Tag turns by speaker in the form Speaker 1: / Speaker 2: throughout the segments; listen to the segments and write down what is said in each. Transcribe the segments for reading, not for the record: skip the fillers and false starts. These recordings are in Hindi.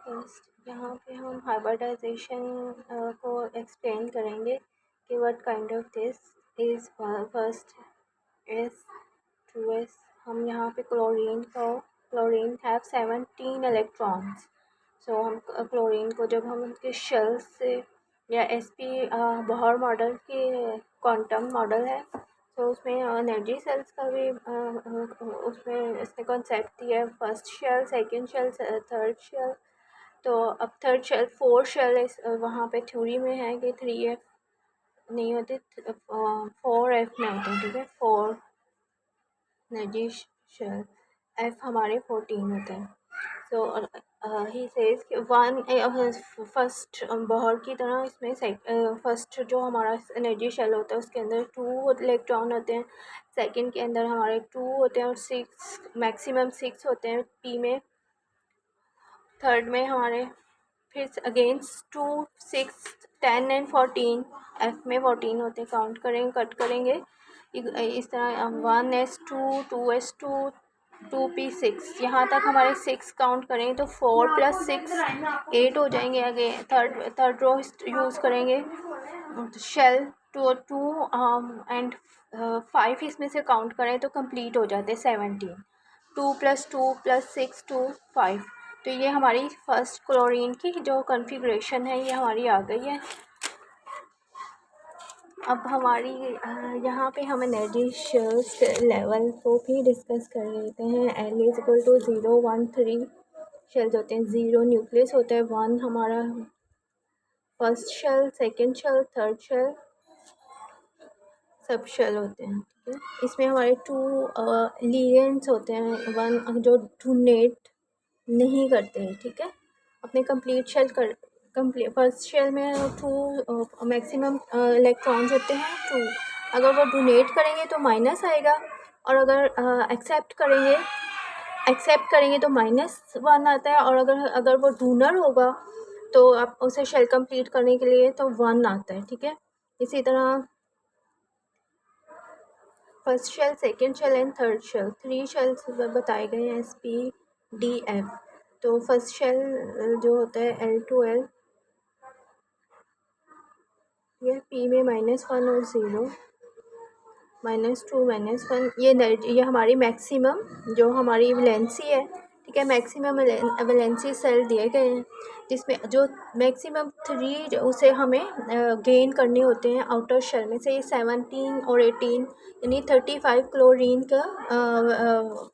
Speaker 1: फर्स्ट यहाँ पे हम हाइब्रिडाइजेशन को एक्सप्लेन करेंगे कि what kind of this is first S two S. हम यहाँ पे क्लोरीन हैव 17 इलेक्ट्रॉन्स। सो हम क्लोरीन को जब हम उनके शेल से या एसपी बोहर मॉडल के क्वांटम मॉडल है, तो उसमें एनर्जी सेल्स का भी उसमें इसने कॉन्सेप्ट दिया है, first shell, second shell, third shell. तो अब थर्ड शेल, फोर शेल वहाँ पे थ्योरी में है कि 3F नहीं होते, 4F में होते हैं, ठीक है। 4 एनर्जी शेल, F हमारे 14 होते हैं। सो ही सेज कि वन फर्स्ट बोहर की तरह इसमें फर्स्ट जो हमारा एनर्जी शेल होता है उसके अंदर 2 इलेक्ट्रॉन होते हैं, सेकंड के अंदर हमारे 2 होते हैं और 6 मैक्सिमम 6 होते हैं पी में, थर्ड में हमारे फिर अगेंस्ट 2, 6, 10 एंड 14, एफ में 14 होते हैं। काउंट करेंगे, कट करेंगे इस तरह 1s2, 2s2, 2p6, यहाँ तक हमारे 6 काउंट करेंगे तो 4 + 6 8 हो जाएंगे। आगे थर्ड रो यूज़ करेंगे, शेल 2 एंड 5 इसमें से काउंट करें तो कंप्लीट हो जाते 17। 2 + 2 + 6 2 5। तो ये हमारी फर्स्ट क्लोरीन की जो कॉन्फ़िगरेशन है ये हमारी आ गई है। अब हमारी यहाँ पे हम एनर्जी शेल्स लेवल को भी डिस्कस कर लेते हैं। L = 0, 1, 3 शेल्स होते हैं, 0 न्यूक्लियस होता है, 1 हमारा first shell, second shell, third shell, सब शेल होते हैं, ठीक है। इसमें हमारे 2 लिगेंड्स होते हैं, 1 जो डोनेट नहीं करते हैं, ठीक है। अपने कंप्लीट फर्स्ट शेल में 2 मैक्सिमम इलेक्ट्रॉन्स होते हैं, 2। अगर वो डोनेट करेंगे तो माइनस आएगा, और अगर एक्सेप्ट करेंगे तो -1 आता है, और अगर वो डोनर होगा तो आप उसे शेल कंप्लीट करने के लिए तो 1 आता है, ठीक है। इसी तरह first shell, second shell and third shell, 3 shells बताए गए हैं, SPDF। तो फर्स्ट शेल जो होता है L2L, यह P में -1 और 0, -2 -1, ये हमारी मैक्सिमम जो हमारी वैलेंसी है, ठीक है। मैक्सिमम वैलेंसी सेल दिए गए हैं जिसमें जो मैक्सिमम 3 उसे हमें गेन करने होते हैं आउटर शेल में से। 17 और 18 यानी 35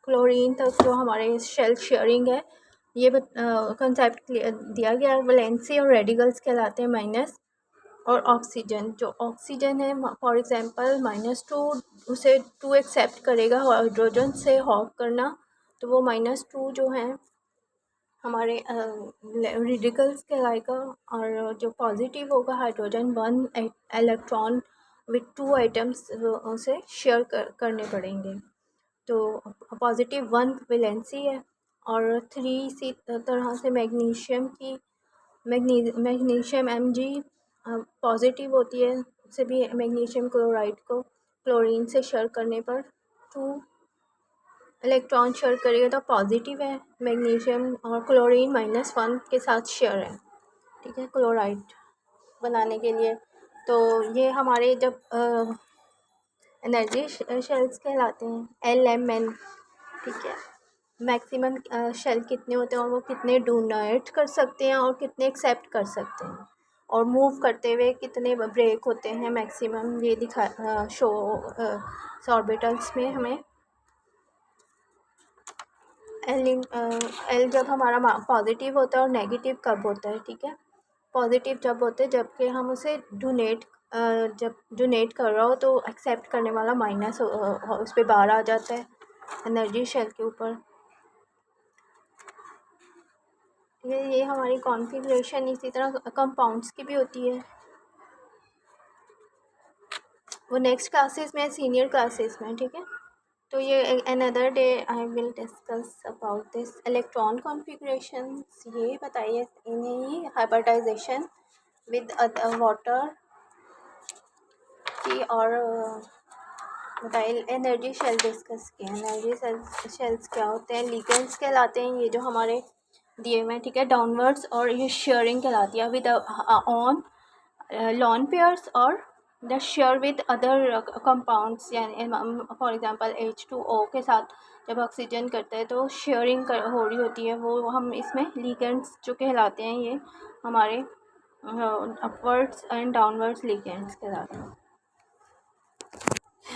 Speaker 1: क्लोरीन तक जो हमारे शेल शेयरिंग है, ये कंसेप्ट दिया गया है। वैलेंसी और रेडिकल्स कहलाते हैं माइनस, और ऑक्सीजन, जो ऑक्सीजन है फॉर एग्जांपल -2 उसे 2 एक्सेप्ट करेगा, हाइड्रोजन से हॉक करना, तो वो -2 जो है हमारे रेडिकल्स कहलाएगा। और जो पॉजिटिव होगा हाइड्रोजन, 1 इलेक्ट्रॉन विथ 2 एटम्स उसे शेयर करने पड़ेंगे। तो पॉजिटिव 1 वैलेंसी है, और 3 इसी तरह से मैग्नीशियम Mg पॉजिटिव होती है, उसे भी मैग्नीशियम क्लोराइड को क्लोरीन से शेयर करने पर 2 इलेक्ट्रॉन शेयर करेगा तो पॉजिटिव है मैग्नीशियम, और क्लोरीन -1 के साथ शेयर है, ठीक है, क्लोराइड बनाने के लिए। तो ये हमारे जब एनर्जी शेल्स कहलाते हैं, LMN, ठीक है। मैक्सिमम शेल कितने होते हैं और वो कितने डोनेट कर सकते हैं और कितने एक्सेप्ट कर सकते हैं, और मूव करते हुए कितने ब्रेक होते हैं मैक्सिमम, ये शो ऑर्बिटल्स में हमें। एल जब हमारा पॉजिटिव होता है, और नेगेटिव कब होता है, ठीक है। पॉजिटिव जब होते हैं जबकि हम उसे जब डोनेट कर रहा हो तो एक्सेप्ट करने वाला माइनस उस पर बार आ जाता है एनर्जी शेल के ऊपर। ये हमारी कॉन्फ़िगरेशन इसी तरह कंपाउंड्स की भी होती है, वो नेक्स्ट क्लासेस में, सीनियर क्लासेस में, ठीक है। तो ये another day I will discuss about this electron configurations. ये बताइए इन्हें हाइब्रिडाइजेशन विद वाटर की, और बताइए एनर्जी शेल डिस्कस किए। एनर्जी शेल्स क्या होते हैं, लिगेंड्स कहलाते हैं। ये जो हमारे दिए हुए हैं, ठीक है। डाउनवर्ड्स और ये शेयरिंग कहलाती है विद ऑन लॉन पेयर्स और the share with other compounds, यानी फॉर एग्जांपल H2O के साथ जब ऑक्सीजन करते हैं तो शेयरिंग हो रही होती है, वो हम इसमें लिगेंड्स जो कहलाते हैं, ये हमारे अपवर्ड्स एंड डाउनवर्ड्स लिगेंड्स कहलाते हैं।